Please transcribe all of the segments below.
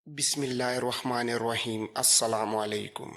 بسم اللہ الرحمن الرحیم السلام علیکم۔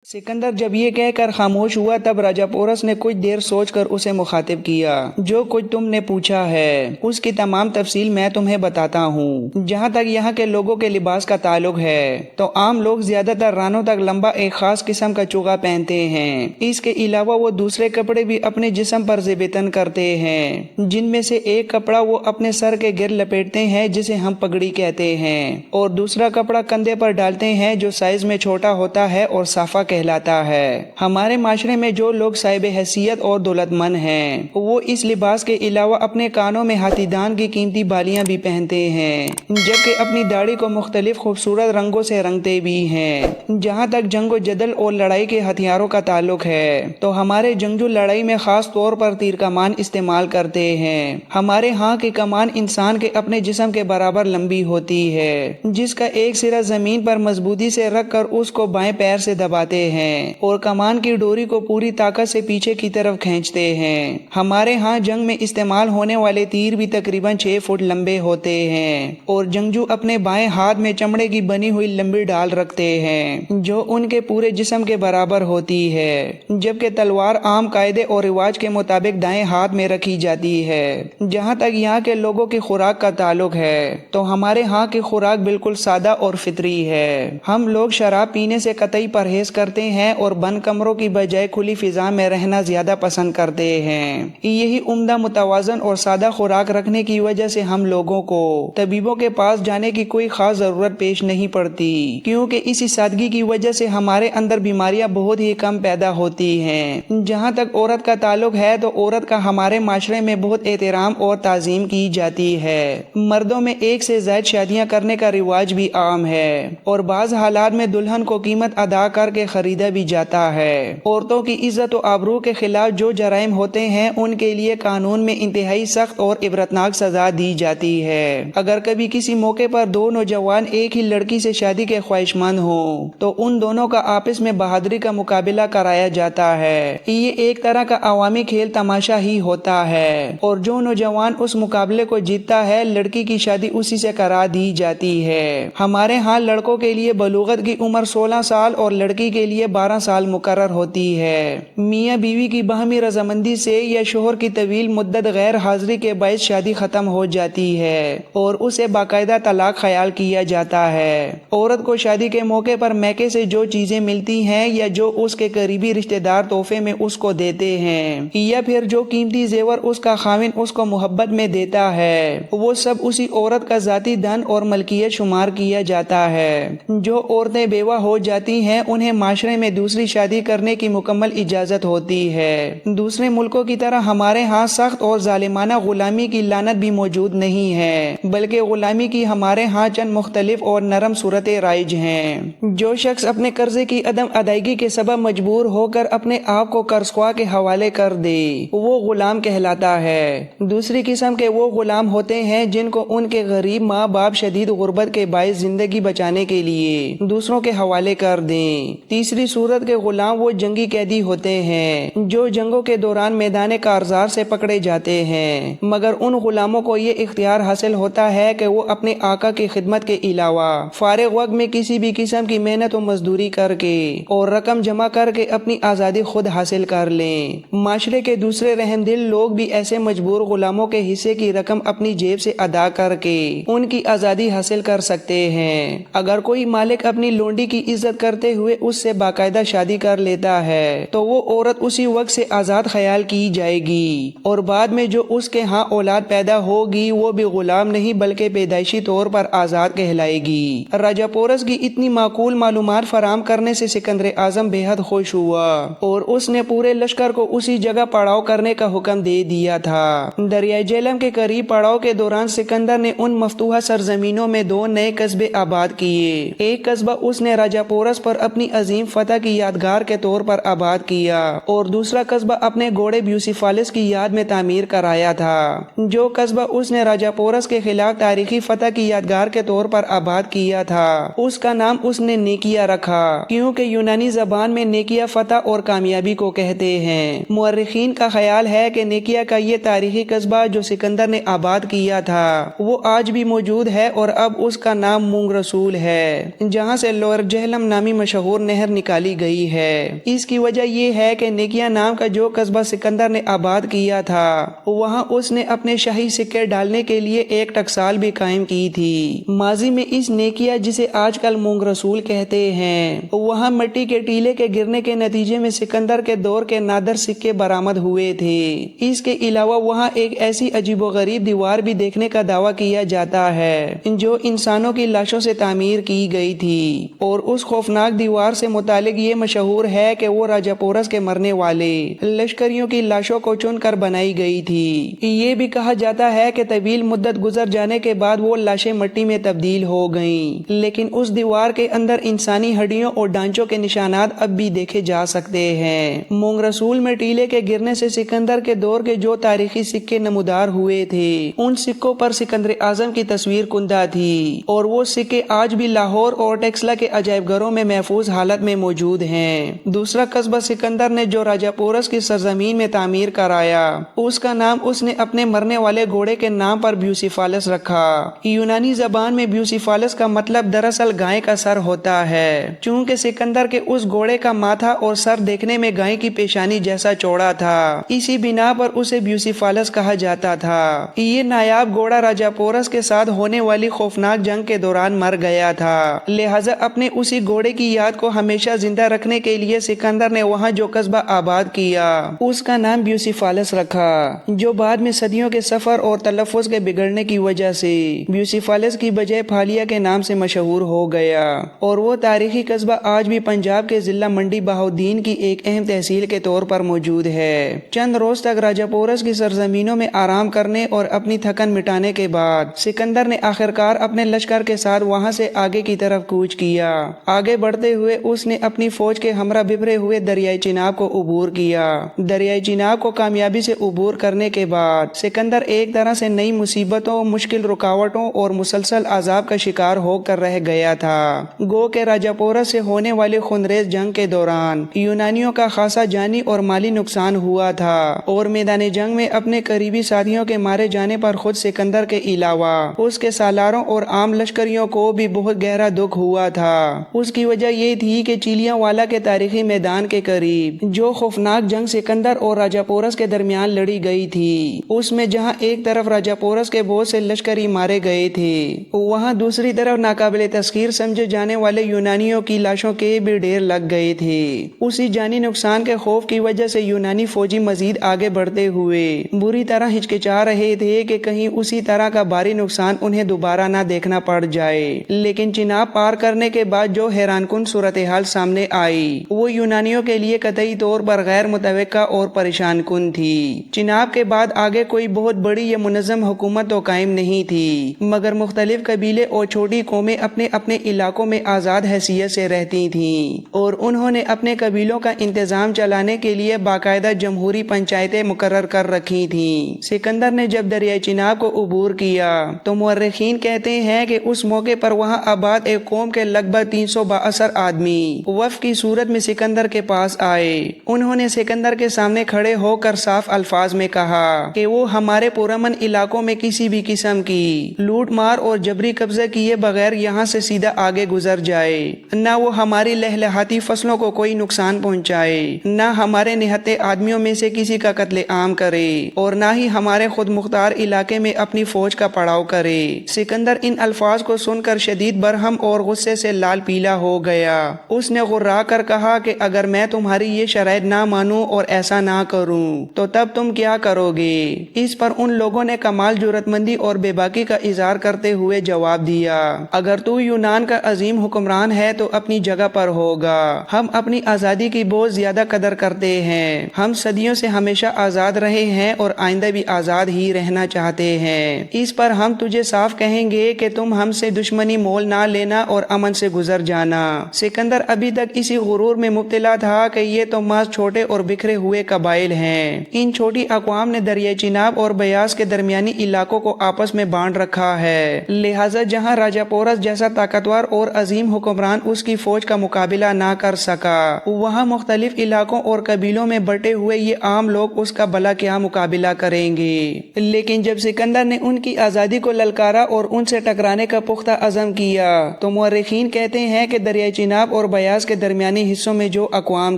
سکندر جب یہ کہہ کر خاموش ہوا تب راجہ پورس نے کچھ دیر سوچ کر اسے مخاطب کیا۔ جو کچھ تم نے پوچھا ہے اس کی تمام تفصیل میں تمہیں بتاتا ہوں۔ جہاں تک یہاں کے لوگوں کے لباس کا تعلق ہے تو عام لوگ زیادہ تر رانوں تک لمبا ایک خاص قسم کا چوغا پہنتے ہیں۔ اس کے علاوہ وہ دوسرے کپڑے بھی اپنے جسم پر زیب تن کرتے ہیں، جن میں سے ایک کپڑا وہ اپنے سر کے گر لپیٹتے ہیں جسے ہم پگڑی کہتے ہیں، اور دوسرا کپڑا کندھے پر ڈالتے ہیں جو سائز میں چھوٹا ہوتا ہے اور صافہ کہلاتا ہے۔ ہمارے معاشرے میں جو لوگ صاحب حیثیت اور دولت مند ہیں وہ اس لباس کے علاوہ اپنے کانوں میں ہاتھی دان کی قیمتی بالیاں بھی پہنتے ہیں، جبکہ اپنی داڑھی کو مختلف خوبصورت رنگوں سے رنگتے بھی ہیں۔ جہاں تک جنگ و جدل اور لڑائی کے ہتھیاروں کا تعلق ہے تو ہمارے جنگجو لڑائی میں خاص طور پر تیر کمان استعمال کرتے ہیں۔ ہمارے ہاں کی کمان انسان کے اپنے جسم کے برابر لمبی ہوتی ہے، جس کا ایک سرا زمین پر مضبوطی سے رکھ کر اس کو بائیں پیر سے دباتے ہیں اور کمان کی ڈوری کو پوری طاقت سے پیچھے کی طرف کھینچتے ہیں۔ ہمارے ہاں جنگ میں استعمال ہونے والے تیر بھی تقریباً 6 فٹ لمبے ہوتے ہیں، اور جنگجو اپنے بائیں ہاتھ میں چمڑے کی بنی ہوئی لمبی ڈال رکھتے ہیں جو ان کے پورے جسم کے برابر ہوتی ہے، جبکہ تلوار عام قاعدے اور رواج کے مطابق دائیں ہاتھ میں رکھی جاتی ہے۔ جہاں تک یہاں کے لوگوں کی خوراک کا تعلق ہے تو ہمارے ہاں کی خوراک بالکل سادہ اور فطری ہے۔ ہم لوگ شراب پینے سے قطعی پرہیز کرتے ہیں اور بند کمروں کی بجائے کھلی فضا میں رہنا زیادہ پسند کرتے ہیں۔ یہی عمدہ متوازن اور سادہ خوراک رکھنے کی وجہ سے ہم لوگوں کو طبیبوں کے پاس جانے کی کوئی خاص ضرورت پیش نہیں پڑتی، کیونکہ اسی سادگی کی وجہ سے ہمارے اندر بیماریاں بہت ہی کم پیدا ہوتی ہیں۔ جہاں تک عورت کا تعلق ہے تو عورت کا ہمارے معاشرے میں بہت احترام اور تعظیم کی جاتی ہے۔ مردوں میں ایک سے زائد شادیاں کرنے کا رواج بھی عام ہے، اور بعض حالات میں دلہن کو قیمت ادا کر کے خریدا بھی جاتا ہے۔ عورتوں کی عزت و آبرو کے خلاف جو جرائم ہوتے ہیں ان کے لیے قانون میں انتہائی سخت اور عبرتناک سزا دی جاتی ہے۔ اگر کبھی کسی موقع پر دو نوجوان ایک ہی لڑکی سے شادی کے خواہشمند ہوں تو ان دونوں کا آپس میں بہادری کا مقابلہ کرایا جاتا ہے۔ یہ ایک طرح کا عوامی کھیل تماشا ہی ہوتا ہے، اور جو نوجوان اس مقابلے کو جیتتا ہے لڑکی کی شادی اسی سے کرا دی جاتی ہے۔ ہمارے ہاں لڑکوں کے لیے بلوغت کی عمر 16 سال اور لڑکی کے لیے 12 سال مقرر ہوتی ہے۔ میاں بیوی کی باہمی رضامندی سے یا شوہر کی طویل مدت غیر حاضری کے باعث شادی ختم ہو جاتی ہے اور اسے باقاعدہ طلاق خیال کیا جاتا ہے۔ عورت کو شادی کے موقع پر میکے سے جو چیزیں ملتی ہیں یا جو اس کے قریبی رشتہ دار تحفے میں اس کو دیتے ہیں، یا پھر جو قیمتی زیور اس کا خاوند اس کو محبت میں دیتا ہے، وہ سب اسی عورت کا ذاتی دھن اور ملکیت شمار کیا جاتا ہے۔ جو عورتیں بیوہ ہو جاتی ہیں انہیں معاشرے میں دوسری شادی کرنے کی مکمل اجازت ہوتی ہے۔ دوسرے ملکوں کی طرح ہمارے ہاں سخت اور ظالمانہ غلامی کی لعنت بھی موجود نہیں ہے، بلکہ غلامی کی ہمارے ہاں چند مختلف اور نرم صورتیں رائج ہیں۔ جو شخص اپنے قرضے کی عدم ادائیگی کے سبب مجبور ہو کر اپنے آپ کو قرض خواہ کے حوالے کر دے وہ غلام کہلاتا ہے۔ دوسری قسم کے وہ غلام ہوتے ہیں جن کو ان کے غریب ماں باپ شدید غربت کے باعث زندگی بچانے کے لیے دوسروں کے حوالے کر دیں۔ تیسری صورت کے غلام وہ جنگی قیدی ہوتے ہیں جو جنگوں کے دوران میدان کارزار سے پکڑے جاتے ہیں، مگر ان غلاموں کو یہ اختیار حاصل ہوتا ہے کہ وہ اپنے آقا کی خدمت کے علاوہ فارغ وقت میں کسی بھی قسم کی محنت و مزدوری کر کے اور رقم جمع کر کے اپنی آزادی خود حاصل کر لیں۔ معاشرے کے دوسرے رحم دل لوگ بھی ایسے مجبور غلاموں کے حصے کی رقم اپنی جیب سے ادا کر کے ان کی آزادی حاصل کر سکتے ہیں۔ اگر کوئی مالک اپنی لونڈی کی عزت کرتے ہوئے اس سے باقاعدہ شادی کر لیتا ہے تو وہ عورت اسی وقت سے آزاد خیال کی جائے گی، اور بعد میں جو اس کے ہاں اولاد پیدا ہوگی وہ بھی غلام نہیں بلکہ پیدائشی طور پر آزاد کہلائے گی۔ راجہ پورس کی اتنی معقول معلومات فراہم کرنے سے سکندر اعظم بے حد خوش ہوا اور اس نے پورے لشکر کو اسی جگہ پڑاؤ کرنے کا حکم دے دیا تھا۔ دریائے جہلم کے قریب پڑاؤ کے دوران سکندر نے ان مفتوحہ سرزمینوں میں 2 نئے قصبے آباد کیے۔ ایک قصبہ اس نے راجہ پورس پر اپنی عظیم فتح کی یادگار کے طور پر آباد کیا اور دوسرا قصبہ اپنے گھوڑے بیوسیفالس کی یاد میں تعمیر کرایا تھا۔ جو قصبہ اس نے راجا پورس کے خلاف تاریخی فتح کی یادگار کے طور پر آباد کیا تھا اس کا نام اس نے نیکیا رکھا، کیونکہ یونانی زبان میں نیکیا فتح اور کامیابی کو کہتے ہیں۔ مورخین کا خیال ہے کہ نیکیا کا یہ تاریخی قصبہ جو سکندر نے آباد کیا تھا وہ آج بھی موجود ہے اور اب اس کا نام مونگ رسول ہے، جہاں سے لوئر جہلم نامی مشہور نہر نکالی گئی ہے۔ اس کی وجہ یہ ہے کہ نیکیا نام کا جو قصبہ سکندر نے آباد کیا تھا وہاں اس نے اپنے شاہی سکے ڈالنے کے لیے ایک ٹکسال بھی قائم کی تھی۔ ماضی میں اس نیکیا جسے آج کل مونگ رسول کہتے ہیں وہاں مٹی کے ٹیلے کے گرنے کے نتیجے میں سکندر کے دور کے نادر سکے برآمد ہوئے تھے۔ اس کے علاوہ وہاں ایک ایسی عجیب و غریب دیوار بھی دیکھنے کا دعویٰ کیا جاتا ہے جو انسانوں کی لاشوں سے تعمیر کی گئی تھی، اور اس خوفناک دیوار سے متعلق یہ مشہور ہے کہ وہ راجا پورس کے مرنے والے لشکریوں کی لاشوں کو چن کر بنائی گئی تھی۔ یہ بھی کہا جاتا ہے کہ طویل مدت گزر جانے کے بعد وہ لاشیں مٹی میں تبدیل ہو گئیں، لیکن اس دیوار کے اندر انسانی ہڈیوں اور ڈانچوں کے نشانات اب بھی دیکھے جا سکتے ہیں۔ مونگ رسول میں ٹیلے کے گرنے سے سکندر کے دور کے جو تاریخی سکے نمودار ہوئے تھے ان سکوں پر سکندر اعظم کی تصویر کندہ تھی، اور وہ سکے آج بھی لاہور اور ٹیکسلا کے عجائب گھروں میں محفوظ حالت میں موجود ہیں۔ دوسرا قصبہ سکندر نے جو راجا پورس کی سرزمین میں تعمیر کرایا اس کا نام اس نے اپنے مرنے والے گھوڑے کے نام پر بیوسیفالس رکھا۔ یونانی زبان میں بیوسیفالس کا مطلب دراصل گائے کا سر ہوتا ہے، چونکہ سکندر کے اس گھوڑے کا ماتھا اور سر دیکھنے میں گائے کی پیشانی جیسا چوڑا تھا، اسی بنا پر اسے بیوسیفالس کہا جاتا تھا۔ یہ نایاب گھوڑا راجا پورس کے ساتھ ہونے والی خوفناک جنگ کے دوران مر گیا تھا، لہذا اپنے اسی گھوڑے کی یاد کو ہمیشہ زندہ رکھنے کے لیے سکندر نے وہاں جو قصبہ آباد کیا اس کا نام بیوسیفالس رکھا، جو بعد میں صدیوں کے سفر اور تلفظ کے بگڑنے کی وجہ سے بیوسیفالس کی بجائے پھالیا کے نام سے مشہور ہو گیا، اور وہ تاریخی قصبہ آج بھی پنجاب کے ضلع منڈی بہاؤالدین کی ایک اہم تحصیل کے طور پر موجود ہے۔ چند روز تک راجا پورس کی سرزمینوں میں آرام کرنے اور اپنی تھکن مٹانے کے بعد سکندر نے آخرکار اپنے لشکر کے ساتھ وہاں سے آگے کی طرف کوچ کیا۔ آگے بڑھتے ہوئے اس نے اپنی فوج کے ہمراہ ببھرے ہوئے دریائے چناب کو عبور کیا۔ دریائے چناب کو کامیابی سے عبور کرنے کے بعد سکندر ایک طرح سے نئی مصیبتوں، مشکل رکاوٹوں اور مسلسل عذاب کا شکار ہو کر رہ گیا تھا۔ گو کہ راجا پورس سے ہونے والے خونریز جنگ کے دوران یونانیوں کا خاصا جانی اور مالی نقصان ہوا تھا، اور میدان جنگ میں اپنے قریبی ساتھیوں کے مارے جانے پر خود سکندر کے علاوہ اس کے سالاروں اور عام لشکریوں کو بھی بہت گہرا دکھ ہوا تھا۔ اس کی وجہ یہ تھی کہ چیلیاں والا کے تاریخی میدان کے قریب جو خوفناک جنگ سکندر اور راجا پورس کے درمیان لڑی گئی تھی، اس میں جہاں ایک طرف راجا پورس کے بہت سے لشکری مارے گئے تھے وہاں دوسری طرف ناقابل تذکیر سمجھے جانے والے یونانیوں کی لاشوں کے بھی ڈھیر لگ گئے تھے۔ اسی جانی نقصان کے خوف کی وجہ سے یونانی فوجی مزید آگے بڑھتے ہوئے بری طرح ہچکچا رہے تھے کہ کہیں اسی طرح کا بھاری نقصان انہیں دوبارہ نہ دیکھنا پڑ جائے، لیکن چناب پار کرنے کے بعد جو حیران کن صورتحال سامنے آئی وہ یونانیوں کے لیے قطعی طور پر غیر متوقع اور پریشان کن تھی۔ چناب کے بعد آگے کوئی بہت بڑی یا منظم حکومت تو قائم نہیں تھی، مگر مختلف قبیلے اور چھوٹی قومیں اپنے اپنے علاقوں میں آزاد حیثیت سے رہتی تھیں، اور انہوں نے اپنے قبیلوں کا انتظام چلانے کے لیے باقاعدہ جمہوری پنچایتیں مقرر کر رکھی تھیں۔ سکندر نے جب دریائے چناب کو عبور کیا تو مورخین کہتے ہیں کہ اس موقع پر وہاں آباد ایک قوم کے لگ بھگ 362 آدمی وفد کی صورت میں سکندر کے پاس آئے۔ انہوں نے سکندر کے سامنے کھڑے ہو کر صاف الفاظ میں کہا کہ وہ ہمارے پرامن علاقوں میں کسی بھی قسم کی لوٹ مار اور جبری قبضہ کیے بغیر یہاں سے سیدھا آگے گزر جائے، نہ وہ ہماری لہلہاتی فصلوں کو کوئی نقصان پہنچائے، نہ ہمارے نہتے آدمیوں میں سے کسی کا قتل عام کرے، اور نہ ہی ہمارے خود مختار علاقے میں اپنی فوج کا پڑاؤ کرے۔ سکندر ان الفاظ کو سن کر شدید برہم اور غصے سے لال پیلا ہو گیا۔ اس نے غرا کر کہا کہ اگر میں تمہاری یہ شرائط نہ مانوں اور ایسا نہ کروں تو تب تم کیا کرو گے؟ اس پر ان لوگوں نے کمال جرأت مندی اور بے باکی کا اظہار کرتے ہوئے جواب دیا، اگر تو یونان کا عظیم حکمران ہے تو اپنی جگہ پر ہوگا۔ ہم اپنی آزادی کی بہت زیادہ قدر کرتے ہیں، ہم صدیوں سے ہمیشہ آزاد رہے ہیں اور آئندہ بھی آزاد ہی رہنا چاہتے ہیں۔ اس پر ہم تجھے صاف کہیں گے کہ تم ہم سے دشمنی مول نہ لینا اور امن سے گزر جانا۔ سکندر ابھی تک اسی غرور میں مبتلا تھا کہ یہ تو محض چھوٹے اور بکھرے ہوئے قبائل ہیں۔ ان چھوٹی اقوام نے دریائے چناب اور بیاس کے درمیانی علاقوں کو آپس میں بانٹ رکھا ہے، لہٰذا جہاں راجہ پورس جیسا طاقتور اور عظیم حکمران اس کی فوج کا مقابلہ نہ کر سکا، وہاں مختلف علاقوں اور قبیلوں میں بٹے ہوئے یہ عام لوگ اس کا بھلا کیا مقابلہ کریں گے۔ لیکن جب سکندر نے ان کی آزادی کو للکارا اور ان سے ٹکرانے کا پختہ عزم کیا تو مورخین کہتے ہیں کہ دریائے چناب اور بیاس کے درمیانی حصوں میں جو اقوام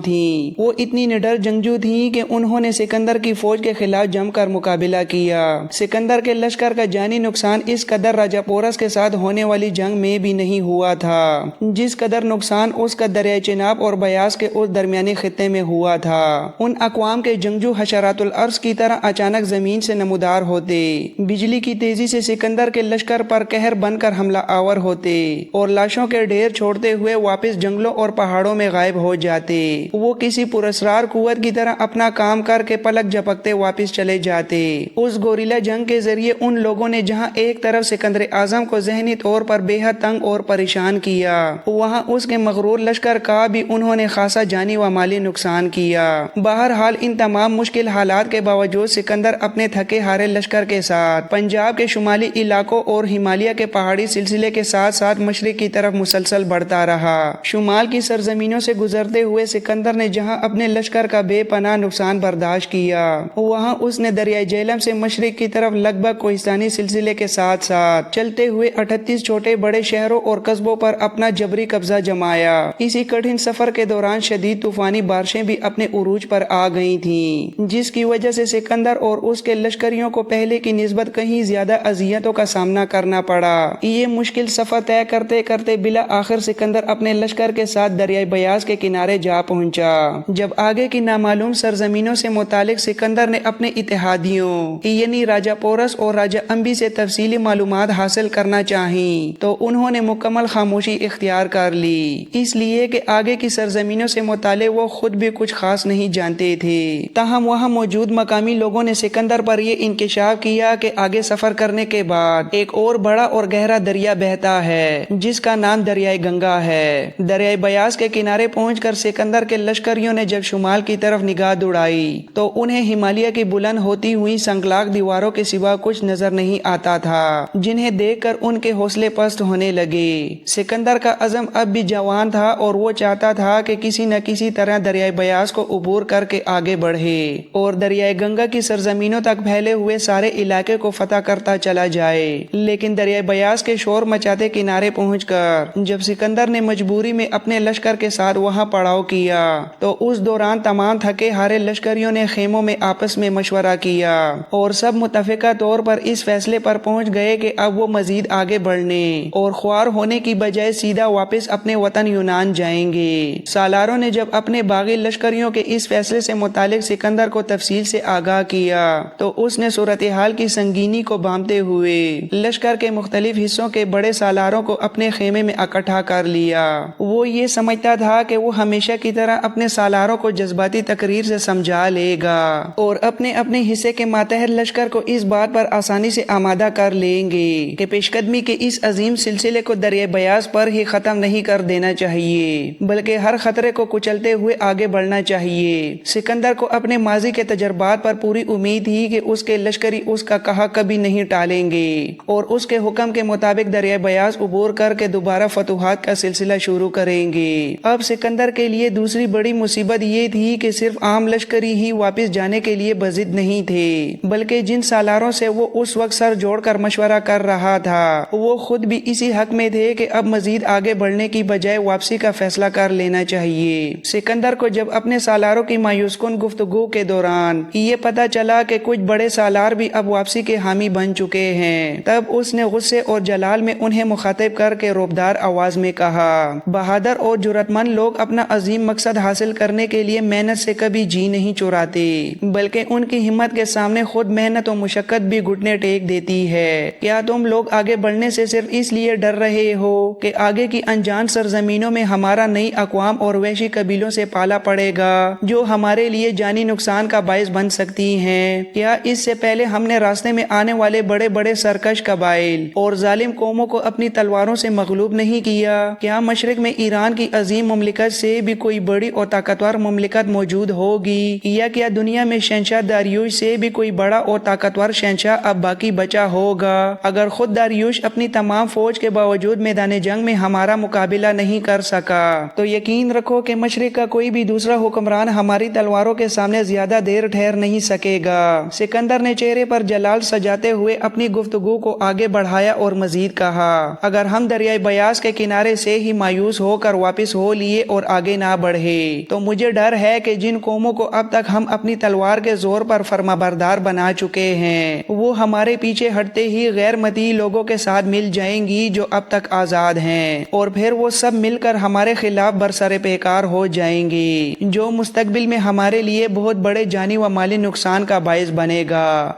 تھیں وہ اتنی نڈر جنگجو تھیں کہ انہوں نے سکندر کی فوج کے خلاف جم کر مقابلہ کیا۔ سکندر کے لشکر کا جانی نقصان اس قدر راجہ پورس کے ساتھ ہونے والی جنگ میں بھی نہیں ہوا تھا جس قدر نقصان اس کا دریائے چناب اور بیاس کے اس درمیانی خطے میں ہوا تھا۔ ان اقوام کے جنگجو حشرات الارض کی طرح اچانک زمین سے نمودار ہوتے، بجلی کی تیزی سے سکندر کے لشکر پر قہر بن کر حملہ آور ہوتے اور لاشوں کے ڈھیر چھوڑتے ہوئے واپس جنگلوں اور پہاڑوں میں غائب ہو جاتے۔ وہ کسی پراسرار قوت کی طرح اپنا کام کر کے پلک جھپکتے واپس چلے جاتے۔ اس گوریلا جنگ کے ذریعے ان لوگوں نے جہاں ایک طرف سکندر اعظم کو ذہنی طور پر بے حد تنگ اور پریشان کیا، وہاں اس کے مغرور لشکر کا بھی انہوں نے خاصا جانی و مالی نقصان کیا۔ بہرحال ان تمام مشکل حالات کے باوجود سکندر اپنے تھکے ہارے لشکر کے ساتھ پنجاب کے شمالی علاقوں اور ہمالیہ کے پہاڑی سلسلے کے ساتھ ساتھ مشرق کی طرف مسلسل بڑھتا رہا۔ شمال کی سرزمینوں سے گزرتے ہوئے سکندر نے جہاں اپنے لشکر کا بے پناہ نقصان برداشت کیا، وہاں اس نے دریائے جہلم سے مشرق کی طرف لگ بھگ کوہستانی سلسلے کے ساتھ ساتھ چلتے ہوئے 38 چھوٹے بڑے شہروں اور قصبوں پر اپنا جبری قبضہ جمایا۔ اسی کٹھن سفر کے دوران شدید طوفانی بارشیں بھی اپنے عروج پر آ گئی تھیں، جس کی وجہ سے سکندر اور اس کے لشکریوں کو پہلے کی نسبت کہیں زیادہ اذیتوں کا سامنا کرنا پڑا۔ یہ مشکل سفر طے کرتے کرتے بلا آخر سکندر اپنے لشکر کے ساتھ دریائے بیاس کے کنارے جا پہنچا۔ جب آگے کی نامعلوم سرزمینوں سے متعلق سکندر نے اپنے اتحادیوں یعنی راجہ پورس اور راجہ امبی سے تفصیلی معلومات حاصل کرنا چاہیں تو انہوں نے مکمل خاموشی اختیار کر لی، اس لیے کہ آگے کی سرزمینوں سے متعلق وہ خود بھی کچھ خاص نہیں جانتے تھے۔ تاہم وہاں موجود مقامی لوگوں نے سکندر پر یہ انکشاف کیا کہ آگے سفر کرنے کے بعد ایک اور بڑا اور گہرا دریا بہتا ہے جس کا نام دریائے گنگا ہے۔ دریائے بیاس کے کنارے پہنچ کر سکندر کے لشکریوں نے جب شمال کی طرف نگاہ دوڑائی تو انہیں ہمالیہ کی بلند ہوتی ہوئی سنگلاخ دیواروں کے سوا کچھ نظر نہیں آتا تھا، جنہیں دیکھ کر ان کے حوصلے پست ہونے لگے۔ سکندر کا عزم اب بھی جوان تھا اور وہ چاہتا تھا کہ کسی نہ کسی طرح دریائے بیاس کو عبور کر کے آگے بڑھے اور دریائے گنگا کی سرزمینوں تک پھیلے ہوئے سارے علاقے کو فتح کرتا چلا جائے۔ لیکن دریائے بیاس کے شور مچاتے کنارے پہنچ کر جب سکندر نے مجبوری میں اپنے لشکر کے ساتھ وہاں پڑاؤ کیا تو اس دوران تمام تھکے ہارے لشکریوں نے خیموں میں آپس میں مشورہ کیا اور سب متفقہ طور پر اس فیصلے پر پہنچ گئے کہ اب وہ مزید آگے بڑھنے اور خوار ہونے کی بجائے سیدھا واپس اپنے وطن یونان جائیں گے۔ سالاروں نے جب اپنے باغی لشکریوں کے اس فیصلے سے متعلق سکندر کو تفصیل سے آگاہ کیا تو اس نے صورتحال کی سنگینی کو بھانپتے ہوئے لشکر کے مختلف حصوں کے بڑے سالاروں کو اپنے خیمے میں اکٹھا کر لیا۔ وہ یہ سمجھتا تھا کہ وہ ہمیشہ کی طرح اپنے سالاروں کو جذباتی تقریر سے سمجھا لے گا اور اپنے اپنے حصے کے ماتحت لشکر کو اس بات پر آسانی سے آمادہ کر لیں گے کہ پیش قدمی کے اس عظیم سلسلے کو دریائے بیاس پر ہی ختم نہیں کر دینا چاہیے بلکہ ہر خطرے کو کچلتے ہوئے آگے بڑھنا چاہیے۔ سکندر کو اپنے ماضی کے تجربات پر پوری امید تھی کہ اس کے لشکری اس کا کہا کبھی نہیں ٹالیں گے اور اس کے حکم کے مطابق دریائے بیاس عبور کر کے دوبارہ فتوحات کا سلسلہ شروع کریں گے۔ اب سکندر کے لیے دوسری بڑی مصیبت یہ تھی کہ صرف عام لشکری ہی واپس جانے کے لیے بضد نہیں تھے بلکہ جن سالاروں سے وہ اس وقت سر جوڑ کر مشورہ کر رہا تھا وہ خود بھی اسی حق میں تھے کہ اب مزید آگے بڑھنے کی بجائے واپسی کا فیصلہ کر لینا چاہیے۔ سکندر کو جب اپنے سالاروں کی مایوس کن گفتگو کے دوران یہ پتا چلا کہ کچھ بڑے سالار بھی اب واپسی کے حامی بن چکے ہیں تب اس نے غصے اور جلال میں انہیں مخاطب کر کے رعبدار آواز میں کہا، بہادر اور جرأت مند لوگ اپنا عظیم مقصد حاصل کرنے کے لیے محنت سے کبھی جی نہیں چراتے بلکہ ان کی ہمت کے سامنے خود محنت و مشقت بھی گھٹنے ٹیک دیتی ہے۔ کیا تم لوگ آگے بڑھنے سے صرف اس لیے ڈر رہے ہو کہ آگے کی انجان سرزمینوں میں ہمارا نئی اقوام اور وحشی قبیلوں سے پالا پڑے گا جو ہمارے لیے جانی نقصان کا باعث بن سکتی ہیں؟ کیا اس سے پہلے ہم نے راستے میں آنے والے بڑے بڑے سرکش قبائل اور ظالم قوموں کو اپنی تلواروں سے مغلوب نہیں کیا؟ کیا مشرق میں ایران مسلمان کی عظیم مملکت سے بھی کوئی بڑی اور طاقتور مملکت موجود ہوگی، یا کیا دنیا میں شہنشاہ داریوش سے بھی کوئی بڑا اور طاقتور شہنشاہ اب باقی بچا ہوگا؟ اگر خود داریوش اپنی تمام فوج کے باوجود میدان جنگ میں ہمارا مقابلہ نہیں کر سکا تو یقین رکھو کہ مشرق کا کوئی بھی دوسرا حکمران ہماری تلواروں کے سامنے زیادہ دیر ٹھہر نہیں سکے گا۔ سکندر نے چہرے پر جلال سجاتے ہوئے اپنی گفتگو کو آگے بڑھایا اور مزید کہا، اگر ہم دریائے بیاس کے کنارے سے ہی مایوس ہو کر واپس ہو لیے اور آگے نہ بڑھے تو مجھے ڈر ہے کہ جن قوموں کو اب تک ہم اپنی تلوار کے زور پر فرمانبردار بنا چکے ہیں وہ ہمارے پیچھے ہٹتے ہی غیر مطیع لوگوں کے ساتھ مل جائیں گی جو اب تک آزاد ہیں، اور پھر وہ سب مل کر ہمارے خلاف برسر پیکار ہو جائیں گی جو مستقبل میں ہمارے لیے بہت بڑے جانی و مالی نقصان کا باعث بنے گا۔